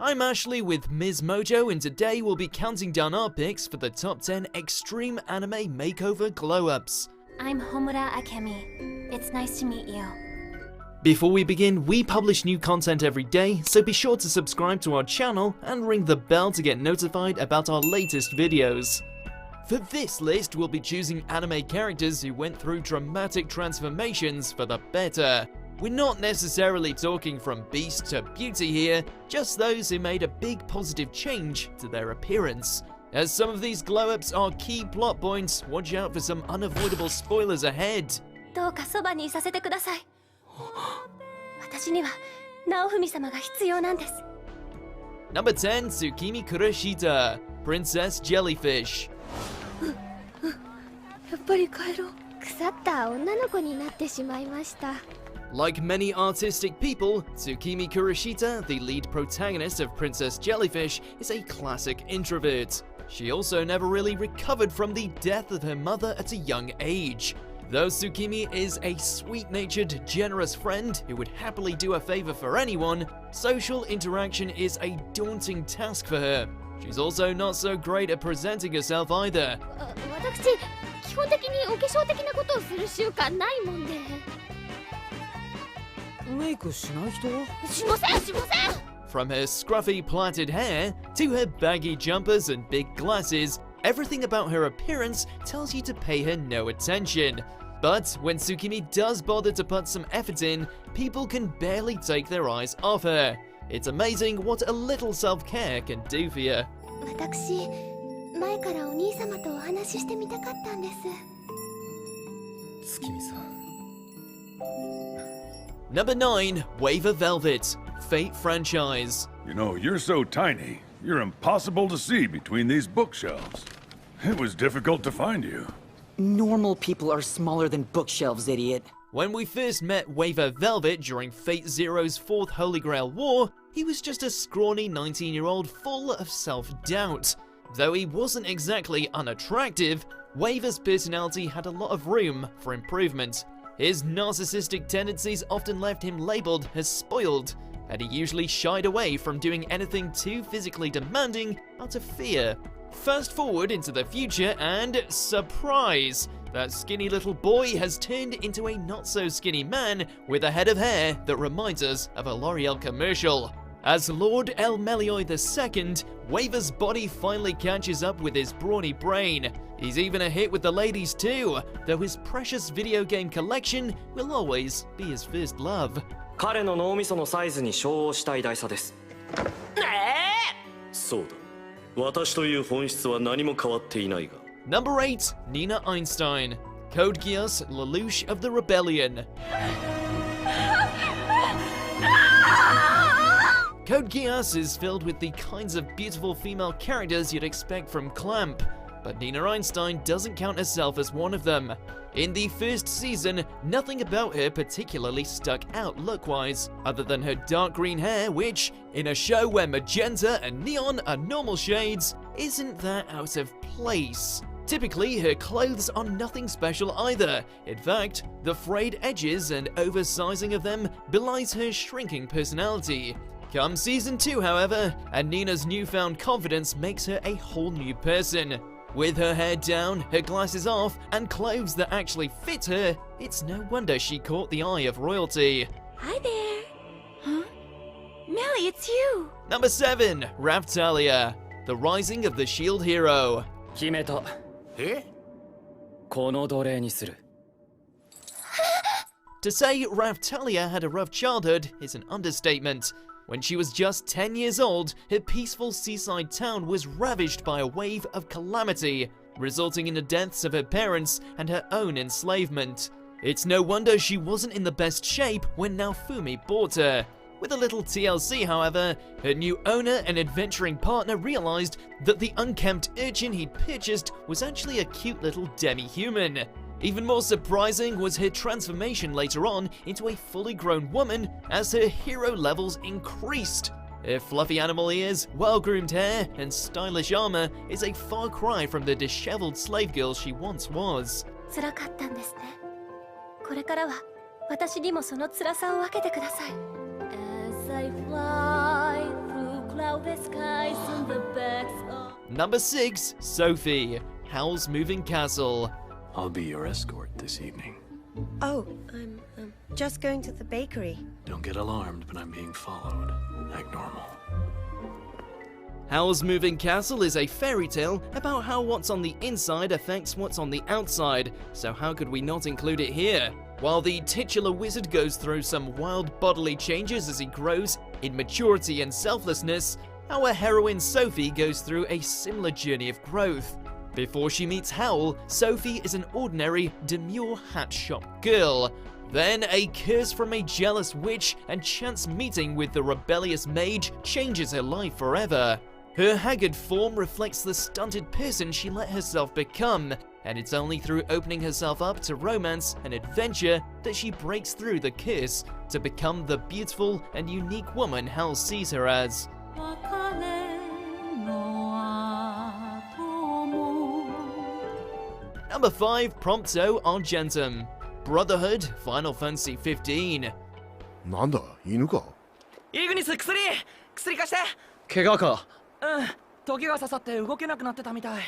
I'm Ashley with MsMojo, and today we'll be counting down our picks for the top 10 extreme anime makeover glow-ups. I'm Homura Akemi. It's nice to meet you. Before we begin, we publish new content every day, so be sure to subscribe to our channel and ring the bell to get notified about our latest videos. For this list, we'll be choosing anime characters who went through dramatic transformations for the better. We're not necessarily talking from beast to beauty here, just those who made a big positive change to their appearance. As some of these glow-ups are key plot points, watch out for some unavoidable spoilers ahead. どうかそばにいさせてください。私には直文様が必要なんです。Number 10, Tsukimi Kuroshita, Princess Jellyfish. やっぱり帰ろう。腐った女の子になってしまいました。Like many artistic people, Tsukimi Kuroshita, the lead protagonist of Princess Jellyfish, is a classic introvert. She also never really recovered from the death of her mother at a young age. Though Tsukimi is a sweet-natured, generous friend who would happily do a favor for anyone, social interaction is a daunting task for her. She's also not so great at presenting herself either. 私、基本的にお化粧的なことをする習慣ないもんで。メイクしない人？しません、しません。 From her scruffy plaited hair to her baggy jumpers and big glasses, everything about her appearance tells you to pay her no attention. But when Tsukimi does bother to put some effort in, people can barely take their eyes off her. It's amazing what a little self-care can do for you. 私、前からお兄様とお話ししてみたかったんです。月見さん。Number 9, Waver Velvet, Fate franchise. You know, you're so tiny, you're impossible to see between these bookshelves. It was difficult to find you. Normal people are smaller than bookshelves, idiot. When we first met Waver Velvet during Fate Zero's 4th Holy Grail War, he was just a scrawny 19-year-old full of self-doubt. Though he wasn't exactly unattractive, Waver's personality had a lot of room for improvement. His narcissistic tendencies often left him labeled as spoiled, and he usually shied away from doing anything too physically demanding out of fear. Fast forward into the future and surprise! That skinny little boy has turned into a not-so-skinny man with a head of hair that reminds us of a L'Oreal commercial. As Lord El Melioi II, Waver's body finally catches up with his brawny brain. He's even a hit with the ladies too, though his precious video game collection will always be his first love. 彼の脳みそのサイズに相応した偉大さです。そうだ。私という本質は何も変わっていないが。Number 8, Nina Einstein, Code Geass Lelouch of the Rebellion. Code Geass is filled with the kinds of beautiful female characters you'd expect from Clamp, but Nina Einstein doesn't count herself as one of them. In the first season, nothing about her particularly stuck out look-wise, other than her dark green hair, which, in a show where magenta and neon are normal shades, isn't that out of place. Typically, her clothes are nothing special either. In fact, the frayed edges and oversizing of them belies her shrinking personality. Come season 2, however, and Nina's newfound confidence makes her a whole new person. With her hair down, her glasses off, and clothes that actually fit her, it's no wonder she caught the eye of royalty. Hi there. Huh? Millie, it's you. Number 7, Raftalia, the Rising of the Shield Hero. 決めた。この奴隷にする。To say Raftalia had a rough childhood is an understatement. When she was just 10 years old, her peaceful seaside town was ravaged by a wave of calamity, resulting in the deaths of her parents and her own enslavement. It's no wonder she wasn't in the best shape when Naofumi bought her. With a little TLC, however, her new owner and adventuring partner realized that the unkempt urchin he'd purchased was actually a cute little demi-human. Even more surprising was her transformation later on into a fully grown woman as her hero levels increased. Her fluffy animal ears, well-groomed hair, and stylish armor is a far cry from the disheveled slave girl she once was. 辛かったんですね。これからは私にもその辛さを分けてください。As I fly through clouds Number 6, Sophie, Howl's Moving Castle. I'll be your escort this evening. Oh, I'm just going to the bakery. Don't get alarmed, but I'm being followed. Act normal. Howl's Moving Castle is a fairy tale about how what's on the inside affects what's on the outside, so how could we not include it here? While the titular wizard goes through some wild bodily changes as he grows in maturity and selflessness, our heroine Sophie goes through a similar journey of growth. Before she meets Howl, Sophie is an ordinary, demure hat shop girl. Then a curse from a jealous witch and chance meeting with the rebellious mage changes her life forever. Her haggard form reflects the stunted person she let herself become, and it's only through opening herself up to romance and adventure that she breaks through the curse to become the beautiful and unique woman Howl sees her as. Number 5, Prompto Argentum, Brotherhood, Final Fantasy 15. なんだ犬かイグニス薬貸して怪我かトゲが刺さって動けなくなってたみたい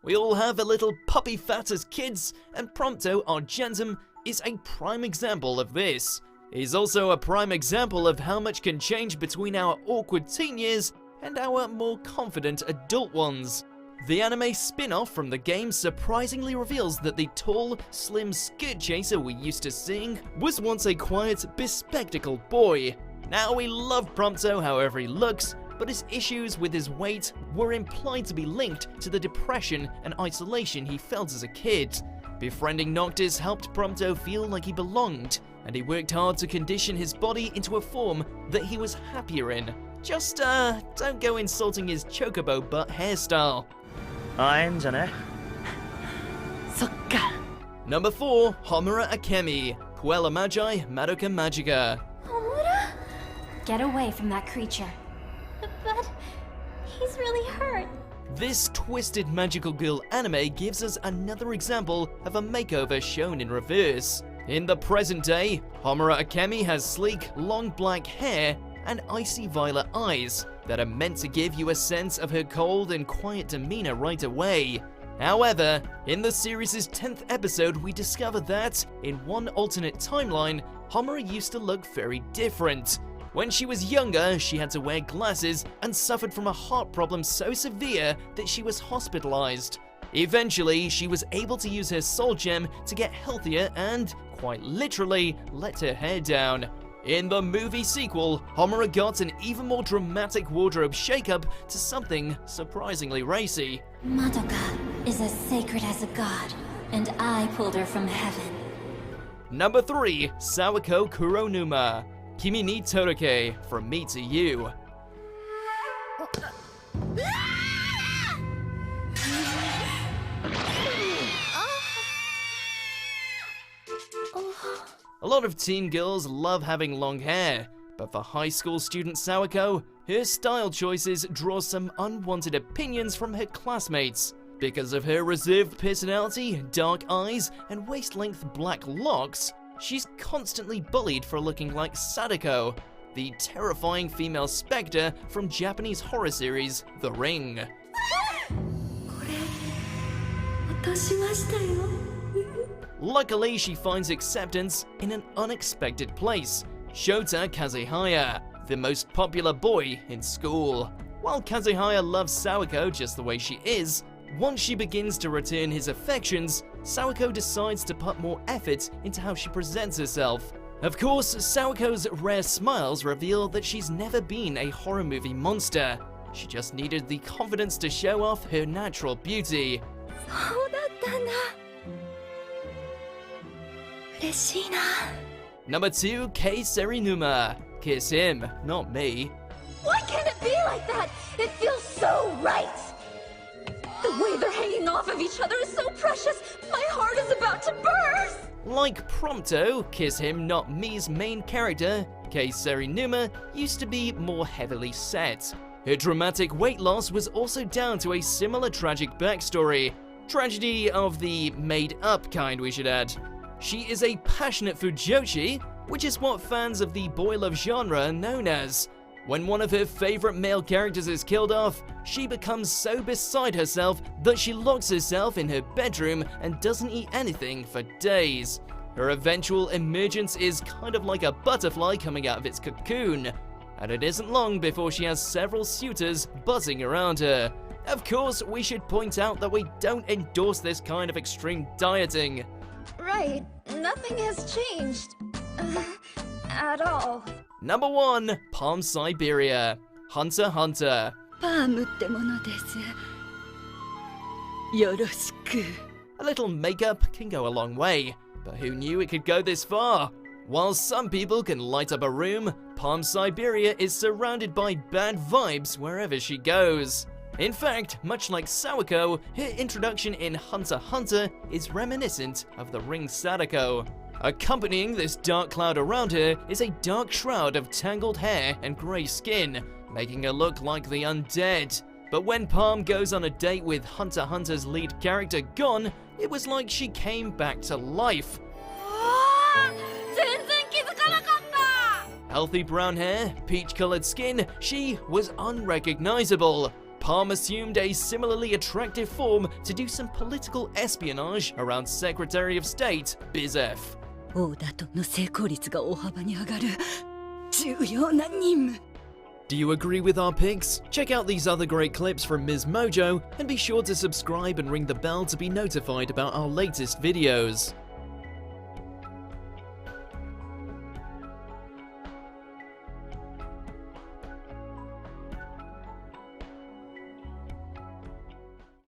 We all have a little puppy fat as kids, and Prompto Argentum is a prime example of this. He's also a prime example of how much can change between our awkward teen years and our more confident adult ones. The anime spin-off from the game surprisingly reveals that the tall, slim skirt chaser we used to seeing was once a quiet, bespectacled boy. Now we love Prompto however he looks, but his issues with his weight were implied to be linked to the depression and isolation he felt as a kid. Befriending Noctis helped Prompto feel like he belonged, and he worked hard to condition his body into a form that he was happier in. Just, don't go insulting his chocobo butt hairstyle. あえんじゃねそっか Number 4, Homura Akemi, Puella Magi Madoka Magica. Homura? Get away from that creature. But he's really hurt. This twisted magical girl anime gives us another example of a makeover shown in reverse. In the present day, Homura Akemi has sleek, long black hair and icy violet eyes that are meant to give you a sense of her cold and quiet demeanor right away. However, in the series' 10th episode, we discover that, in one alternate timeline, Homura used to look very different. When she was younger, she had to wear glasses and suffered from a heart problem so severe that she was hospitalized. Eventually, she was able to use her soul gem to get healthier and, quite literally, let her hair down. In the movie sequel, Homura got an even more dramatic wardrobe shakeup to something surprisingly racy. Madoka is as sacred as a god, and I pulled her from heaven. Number 3, Sawako Kuronuma, Kimi ni Toroke, From Me to You. A lot of teen girls love having long hair, but for high school student Sawako, her style choices draw some unwanted opinions from her classmates. Because of her reserved personality, dark eyes, and waist-length black locks, she's constantly bullied for looking like Sadako, the terrifying female spectre from Japanese horror series The Ring. Luckily, she finds acceptance in an unexpected place, Shota Kazehaya, the most popular boy in school. While Kazehaya loves Sawako just the way she is, once she begins to return his affections, Sawako decides to put more effort into how she presents herself. Of course, Sawako's rare smiles reveal that she's never been a horror movie monster. She just needed the confidence to show off her natural beauty. Number 2, Kei Serinuma, Kiss Him, Not Me. Why can't it be like that? It feels so right. The way they're hanging off of each other is so precious. My heart is about to burst. Like Prompto, Kiss Him Not Me's main character, Kei Serinuma used to be more heavily set. Her dramatic weight loss was also down to a similar tragic backstory. Tragedy of the made-up kind, we should add. She is a passionate fujoshi, which is what fans of the boy love genre are known as. When one of her favorite male characters is killed off, she becomes so beside herself that she locks herself in her bedroom and doesn't eat anything for days. Her eventual emergence is kind of like a butterfly coming out of its cocoon, and it isn't long before she has several suitors buzzing around her. Of course, we should point out that we don't endorse this kind of extreme dieting. Right, nothing has changed. At all. Number 1. Palm Siberia. Hunter x Hunter. パームってものです。よろしく。 A little makeup can go a long way, but who knew it could go this far? While some people can light up a room, Palm Siberia is surrounded by bad vibes wherever she goes. In fact, much like Sawako, her introduction in Hunter x Hunter is reminiscent of the ring Sadako. Accompanying this dark cloud around her is a dark shroud of tangled hair and grey skin, making her look like the undead. But when Palm goes on a date with Hunter x Hunter's lead character Gon, it was like she came back to life. Healthy brown hair, peach-colored skin, she was unrecognizable. Palm assumed a similarly attractive form to do some political espionage around Secretary of State Bizef. 王だとの成功率が大幅に上がる重要な任務。 Do you agree with our picks? Check out these other great clips from MsMojo and be sure to subscribe and ring the bell to be notified about our latest videos.